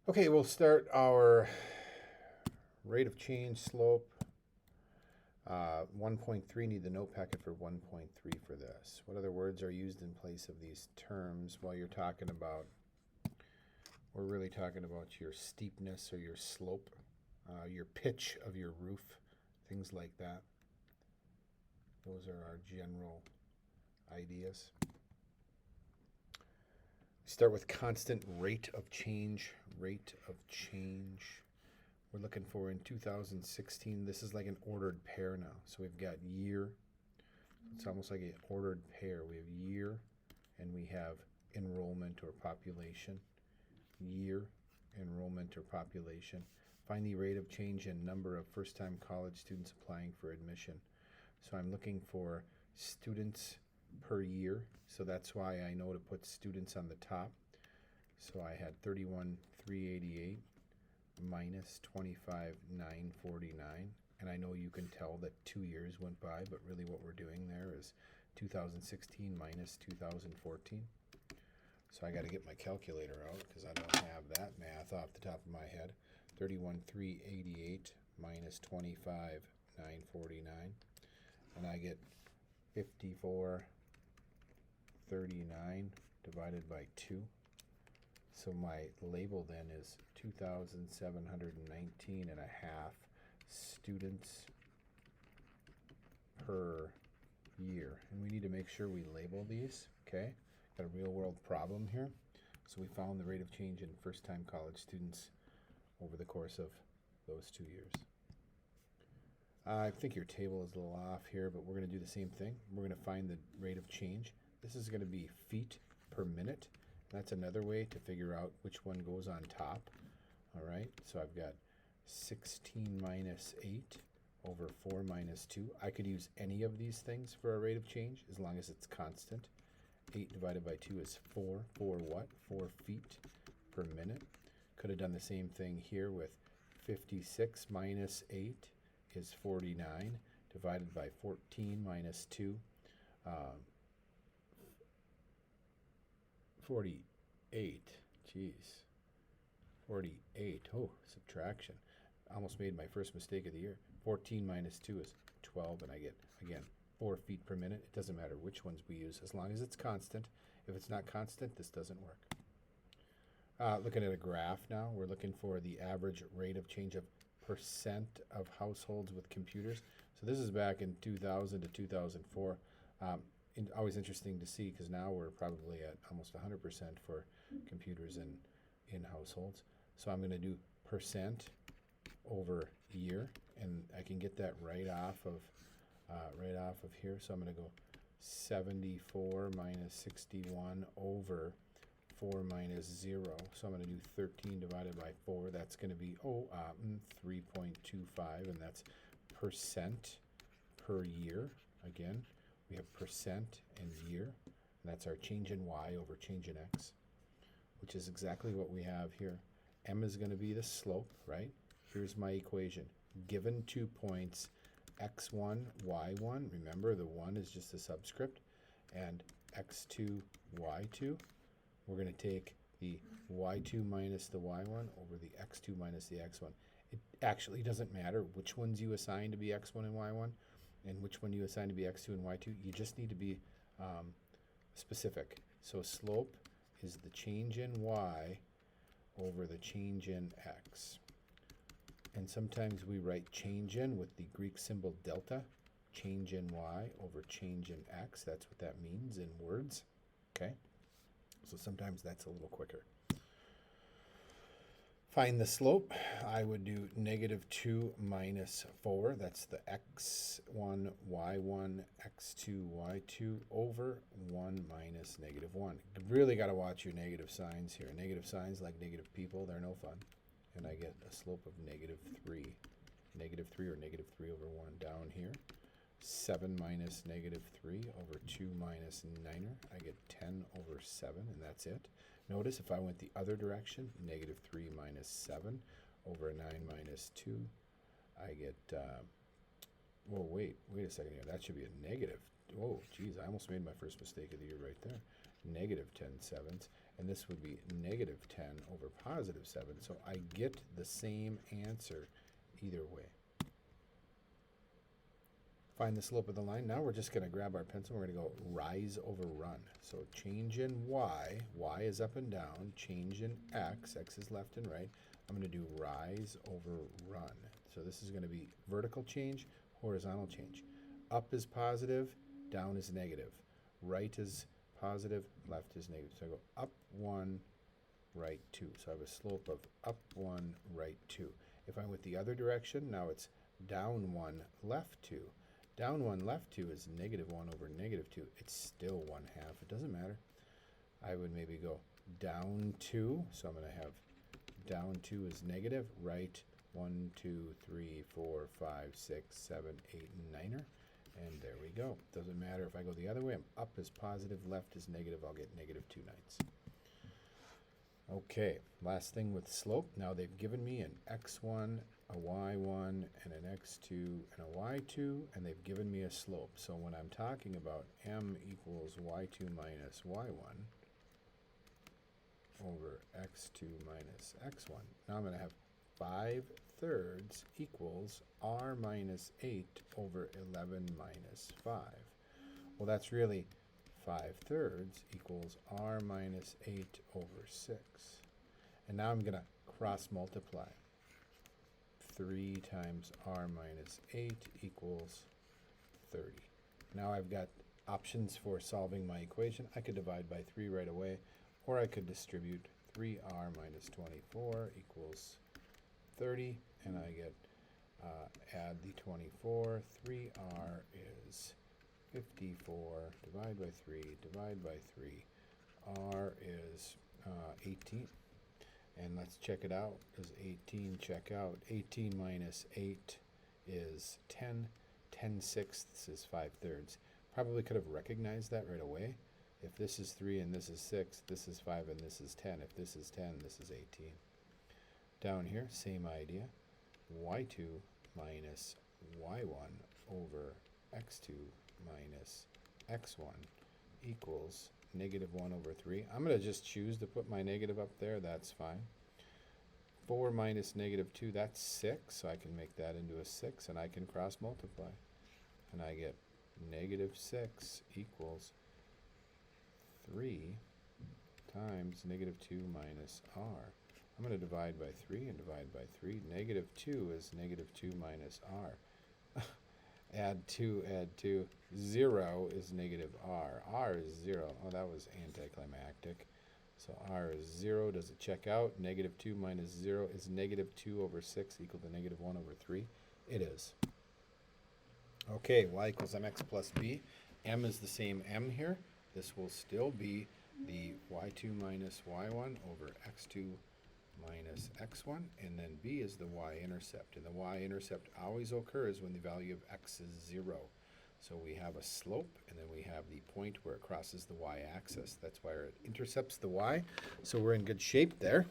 Okay, we'll start our rate of change slope. 1.3, need the note packet for 1.3 for this. What other words are used in place of these terms while you're talking about, we're really talking about your steepness or your slope, your pitch of your roof, things like that. Those are our general ideas. Start with constant rate of change. Rate of change. We're looking for in 2016. This is like an ordered pair now. So we've got year. It's almost like an ordered pair. We have year and we have enrollment or population. Year, enrollment or population. Find the rate of change in number of first-time college students applying for admission. So I'm looking for students per year. So that's why I know to put students on the top. So I had 31,388 minus 25,949. And I know you can tell that 2 years went by, but really what we're doing there is 2016 minus 2014. So I got to get my calculator out because I don't have that math off the top of my head. 31,388 minus 25,949. And I get 54,39 divided by 2. So my label then is 2,719 and a half students per year. And we need to make sure we label these, okay? Got a real world problem here. So we found the rate of change in first time college students over the course of those 2 years. I think your table is a little off here, but we're going to do the same thing. We're going to find the rate of change. This is going to be feet per minute. That's another way to figure out which one goes on top. All right, so I've got 16 minus 8 over 4 minus 2. I could use any of these things for a rate of change as long as it's constant. 8 divided by 2 is 4. 4 what? 4 feet per minute. Could have done the same thing here with 56 minus 8 is 49 divided by 14 minus 2. 48. Jeez. 48. Oh, subtraction. Almost made my first mistake of the year. 14 minus 2 is 12, and I get, again, 4 feet per minute. It doesn't matter which ones we use as long as it's constant. If it's not constant, this doesn't work. Looking at a graph now, we're looking for the average rate of change of percent of households with computers. So this is back in 2000 to 2004. Always interesting to see because now we're probably at almost 100% for computers in households. So I'm going to do percent over year, and I can get that right off of here. So I'm going to go 74 minus 61 over 4 minus 0. So I'm going to do 13 divided by 4. That's going to be 3.25, and that's percent per year. Again, we have percent and year, and that's our change in y over change in x, which is exactly what we have here. M is going to be the slope, right? Here's my equation. Given 2 points, x1, y1, remember the 1 is just a subscript, and x2, y2, we're going to take the y2 minus the y1 over the x2 minus the x1. It actually doesn't matter which ones you assign to be x1 and y1 and which one you assign to be x2 and y2. You just need to be specific. So slope is the change in y over the change in x. And sometimes we write change in with the Greek symbol delta, change in y over change in x. That's what that means in words, okay? So sometimes that's a little quicker. Find the slope. I would do negative 2 minus 4. That's the x1, y1, x2, y2 over 1 minus negative 1. You really got to watch your negative signs here. Negative signs, like negative people, they're no fun. And I get a slope of negative 3. Negative 3 or negative 3 over 1 down here. 7 minus negative 3 over 2 minus 9er. I get 10 over 7, and that's it. Notice if I went the other direction, negative 3 minus 7 over 9 minus 2, I get, whoa, wait a second here. That should be a negative. Whoa, geez, I almost made my first mistake of the year right there. negative 10 sevenths, and this would be negative 10 over positive 7. So I get the same answer either way. Find the slope of the line. Now we're just going to grab our pencil. We're going to go rise over run. So change in y. Y is up and down. Change in x. X is left and right. I'm going to do rise over run. So this is going to be vertical change, horizontal change. Up is positive, down is negative. Right is positive, left is negative. So I go up 1, right 2. So I have a slope of up 1, right 2. If I went the other direction, now it's down 1, left 2. Down 1, left 2 is negative 1 over negative 2. It's still 1/2. It doesn't matter. I would maybe go down 2. So I'm going to have down 2 is negative, right 1, 2, 3, 4, 5, 6, 7, 8, 9. And there we go. Doesn't matter if I go the other way. Up is positive, left is negative. I'll get negative 2/9. Okay, last thing with slope. Now they've given me an x1, a y1, and an x2, and a y2, and they've given me a slope. So when I'm talking about m equals y2 minus y1 over x2 minus x1, now I'm going to have 5/3 equals r minus 8 over 11 minus 5. Well, that's really 5/3 equals r minus 8 over 6. And now I'm going to cross multiply. 3 times r minus 8 equals 30. Now I've got options for solving my equation. I could divide by 3 right away, or I could distribute 3r minus 24 equals 30, and I get, add the 24, 3r is 54, divide by 3, divide by 3, r is 18. And let's check it out. Does 18 check out? 18 minus 8 is 10. 10/6 is 5/3. Probably could have recognized that right away. If this is 3 and this is 6, this is 5 and this is 10. If this is 10, this is 18. Down here, same idea. y2 minus y1 over x2 minus x1 equals negative 1 over 3. I'm going to just choose to put my negative up there. That's fine. 4 minus negative 2, that's 6. So I can make that into a 6, and I can cross multiply. And I get negative 6 equals 3 times negative 2 minus r. I'm going to divide by 3 and divide by 3. Negative 2 is negative 2 minus r. Add 2, add 2. 0 is negative r. R is 0. Oh, that was anticlimactic. So r is 0. Does it check out? Negative 2 minus 0 is negative 2 over 6 equal to negative 1 over 3. It is. Okay, y equals mx plus b. M is the same m here. This will still be the y2 minus y1 over x2 minus x1, and then b is the y-intercept. And the y-intercept always occurs when the value of x is 0. So we have a slope, and then we have the point where it crosses the y-axis. That's where it intercepts the y. So we're in good shape there.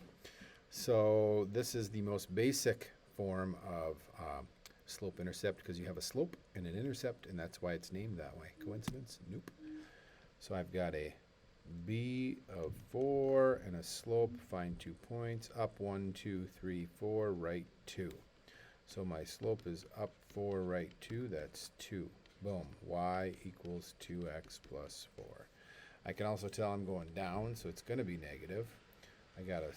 So this is the most basic form of slope-intercept, because you have a slope and an intercept, and that's why it's named that way. Coincidence? Nope. So I've got a b of 4 and a slope. Find 2 points. Up 1, 2, 3, 4, right 2. So my slope is up 4, right 2. That's 2. Boom. Y equals 2x plus 4. I can also tell I'm going down, so it's going to be negative. I got a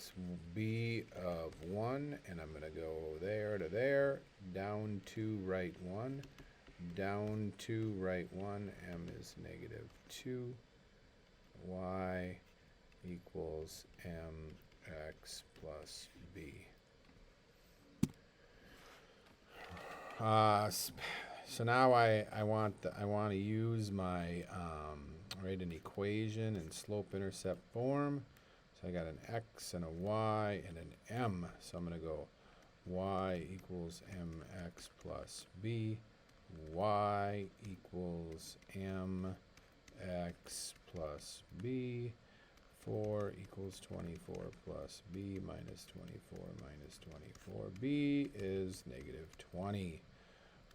b of 1, and I'm going to go there to there. Down 2, right 1. Down 2, right 1. M is negative 2. Y equals mx plus b. So now I want to use my write an equation in slope-intercept form. So I got an x and a y and an m. So I'm going to go y equals mx plus b. Y equals mx plus b. 4 equals 24 plus b minus 24 minus 24. b is negative 20.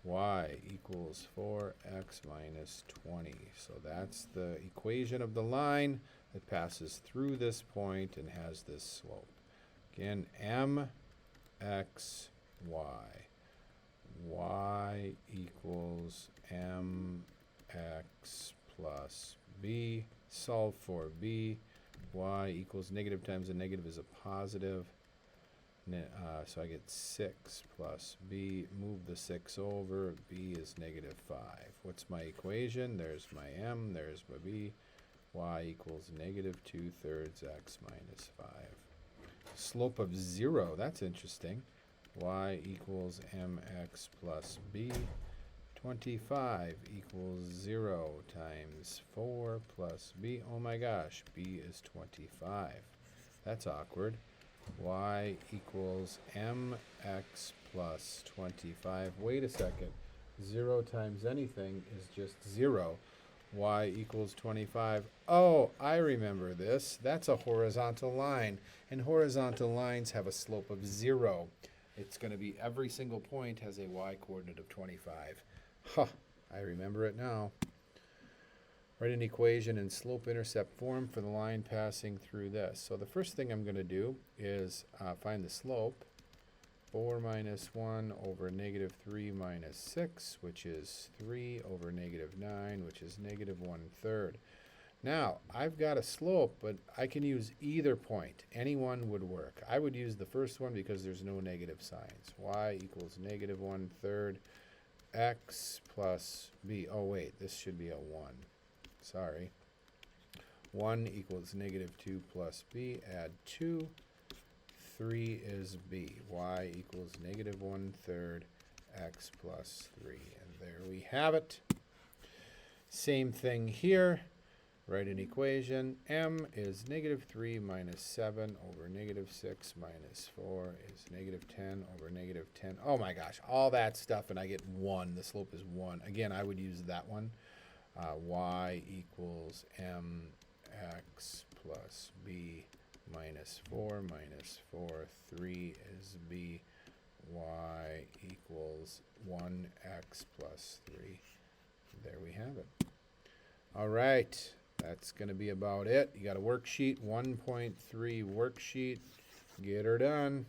Y equals 4x minus 20. So that's the equation of the line. that passes through this point and has this slope. Again, mx, y. Y equals mx plus b. Solve for b. Y equals negative times a negative is a positive. So I get 6 plus b. Move the 6 over. B is negative 5. What's my equation? There's my m. There's my b. Y equals negative 2/3 x minus 5. Slope of 0. That's interesting. Y equals mx plus b. 25 equals 0 times 4 plus b. Oh my gosh, b is 25. That's awkward. Y equals mx plus 25. Wait a second. 0 times anything is just 0. Y equals 25. Oh, I remember this. That's a horizontal line. And horizontal lines have a slope of 0. It's going to be every single point has a y coordinate of 25. Huh, I remember it now. Write an equation in slope-intercept form for the line passing through this. So the first thing I'm going to do is find the slope. 4 minus 1 over negative 3 minus 6, which is 3 over negative 9, which is negative 1/3. Now, I've got a slope, but I can use either point. Any one would work. I would use the first one because there's no negative signs. Y equals negative 1/3 x plus b. Oh, wait, this should be a 1. Sorry. 1 equals negative 2 plus b. Add 2. 3 is b. Y equals negative 1/3 x plus 3. And there we have it. Same thing here. Write an equation. M is negative 3 minus 7 over negative 6 minus 4 is negative 10 over negative 10. Oh my gosh, all that stuff, and I get 1. The slope is 1. Again, I would use that one. Y equals mx plus b minus 4 minus 4. 3 is b. Y equals 1x plus 3. There we have it. All right. That's going to be about it. You got a worksheet, 1.3 worksheet. Get her done.